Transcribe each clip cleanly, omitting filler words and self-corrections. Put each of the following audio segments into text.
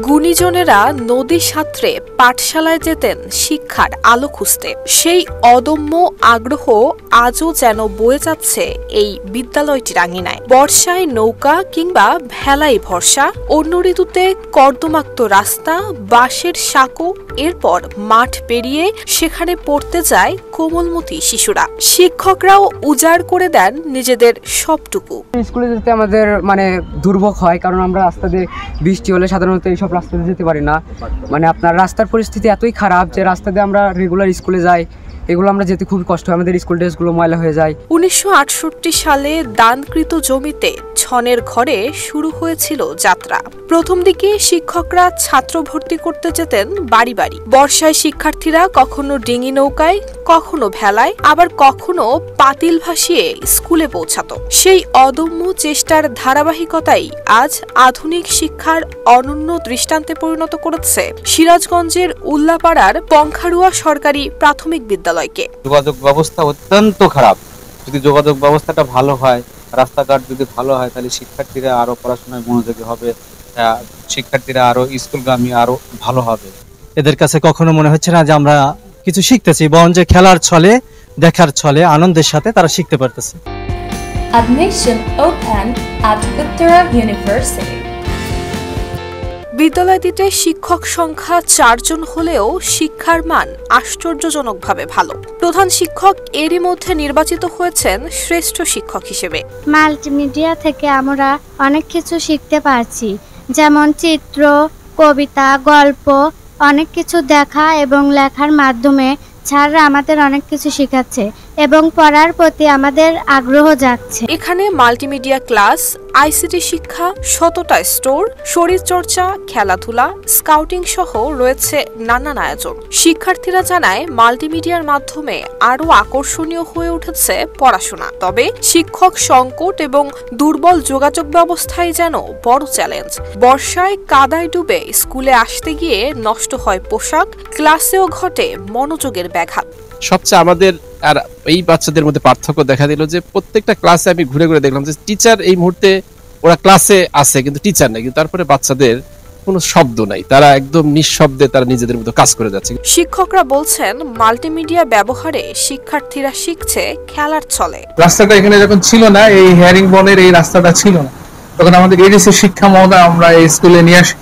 গুণীজনেরা নদী সাঁতরে পাঠশালায় যেতেন শিক্ষার আলো খুঁজতে। সেই অদম্য আগ্রহ আজও যেন বয়ে যাচ্ছে এই বিদ্যালয়টির আঙিনায়। বর্ষায় নৌকা কিংবা ভেলায় ভরসা, অন্য ঋতুতে কর্দমাক্ত রাস্তা, বাঁশের সাঁকো, এরপর মাঠ পেরিয়ে সেখানে পড়তে যায় কোমলমতি শিশুরা। শিক্ষকরাও উজাড় করে দেন নিজেদের সবটুকু। স্কুলে যেতে আমাদের দুর্ভোগ হয়, কারণ আমরা রাস্তা দিয়ে বৃষ্টি হলে সাধারণত এইসব রাস্তা দিয়ে যেতে পারি না। আপনার রাস্তার পরিস্থিতি এতই খারাপ যে রাস্তা দিয়ে আমরা রেগুলার স্কুলে যাই, এগুলো আমরা যেতে খুবই কষ্ট হয়। আমাদের স্কুল ড্রেসগুলো ময়লা হয়ে যায়। 1968 সালে দানকৃত জমিতে ছনের ঘরে শুরু হয়েছিল যাত্রা। প্রথম দিকে শিক্ষকরা ছাত্র ভর্তি করতে যেতেন বাড়ি বাড়ি। বর্ষায় শিক্ষার্থীরা কখনো ডিঙি নৌকায়, কখনো ভেলায়, আবার কখনো পাতিল ভাসিয়ে স্কুলে পৌঁছাতো। সেই অদম্য চেষ্টার ধারাবাহিকতাই আজ আধুনিক শিক্ষার অনন্য দৃষ্টান্তে পরিণত করেছে সিরাজগঞ্জের উল্লাপাড়ার পংখারুয়া সরকারি প্রাথমিক বিদ্যালয়কে। যোগাযোগ ব্যবস্থা অত্যন্ত খারাপ। যদি যোগাযোগ ব্যবস্থাটা ভালো হয়, রাস্তাঘাট যদি ভালো হয়, তাহলে শিক্ষার্থীরা আরো পড়াশোনায় মনোযোগী হবে, শিক্ষার্থীরা আরো স্কুলগামী আরো ভালো হবে। এদের কাছে কখনো মনে হচ্ছে না যে আমরা কিছু শিখতেছি, বরং যে খেলার ছলে, দেখার ছলে, আনন্দের সাথে তারা শিখতে পারতেছে। Admission open at Uttara University. বিদ্যালয়টিতে শিক্ষক সংখ্যা 4 জন হলেও শিক্ষার মান আশ্চর্যজনকভাবে ভালো। প্রধান শিক্ষক এরই মধ্যে নির্বাচিত হয়েছেন শ্রেষ্ঠ শিক্ষক হিসেবে। মাল্টিমিডিয়া থেকে আমরা অনেক কিছু শিখতে পারছি, যেমন চিত্র, কবিতা, গল্প, অনেক কিছু দেখা এবং লেখার মাধ্যমে স্যাররা আমাদের অনেক কিছু শেখাচ্ছে এবং পড়ার প্রতি আমাদের আগ্রহ জাগছে। এখানে মাল্টিমিডিয়া ক্লাস, আইসিটি শিক্ষা, 100টা স্টোর, শরীরচর্চা, খেলাধুলা, স্কাউটিং সহ রয়েছে নানান আয়োজন। শিক্ষার্থীরা জানায় মাল্টিমিডিয়ার মাধ্যমে আরো আকর্ষণীয় হয়ে উঠেছে পড়াশোনা। তবে শিক্ষক সংকট এবং দুর্বল যোগাযোগ ব্যবস্থাই যেন বড় চ্যালেঞ্জ। বর্ষায় কাদায় ডুবে স্কুলে আসতে গিয়ে নষ্ট হয় পোশাক, ক্লাসেও ঘটে মনোযোগের ব্যাঘাত। সবচেয়ে আমাদের আর এই বাচ্চাদের মধ্যে পার্থক্য দেখা দিল যে প্রত্যেকটা ক্লাসে আমি ঘুরে ঘুরে দেখলাম যে টিচার এই মুহূর্তে ওরা ক্লাসে আছে কিন্তু টিচার নেই, কিন্তু তারপরে বাচ্চাদের কোনো শব্দ নাই, তারা একদম নিঃশব্দে তারা নিজেদের মতো কাজ করে যাচ্ছে। শিক্ষকরা বলছেন মাল্টিমিডিয়া ব্যবহারে শিক্ষার্থীরা শিখছে খেলার ছলে। রাস্তাটা এখানে যখন ছিল না, এই হেয়ারিং বনের এই রাস্তাটা ছিল না, তখন আমাদের এডিসি শিক্ষা মহোদয় আমরা এই স্কুলে নিয়ে আসি।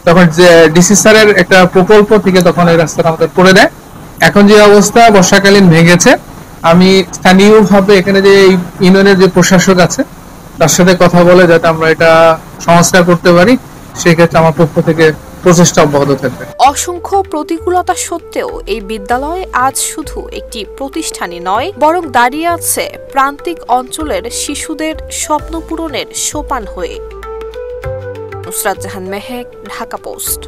তখন যে ডিসি স্যারের একটা প্রকল্প থেকে তখন এই রাস্তাটা আমাদের করে দেয়। এখন যে অবস্থা, বর্ষাকালীন ভেঙেছে। আমি স্থানীয়ভাবে এখানে যে ইউনিয়নের যে প্রশাসক আছে তার সাথে কথা বলে যাতে আমরা এটা সংস্কার করতে পারি, সেক্ষেত্রে আমার পক্ষ থেকে প্রচেষ্টা অব্যাহত থাকবে। অসংখ্য প্রতিকূলতা সত্ত্বেও এই বিদ্যালয় আজ শুধু একটি প্রতিষ্ঠানই নয়, বরং দাঁড়িয়ে আছে প্রান্তিক অঞ্চলের শিশুদের স্বপ্ন পূরণের সোপান হয়ে। নুসরাত জাহান মেহেক, ঢাকা পোস্ট।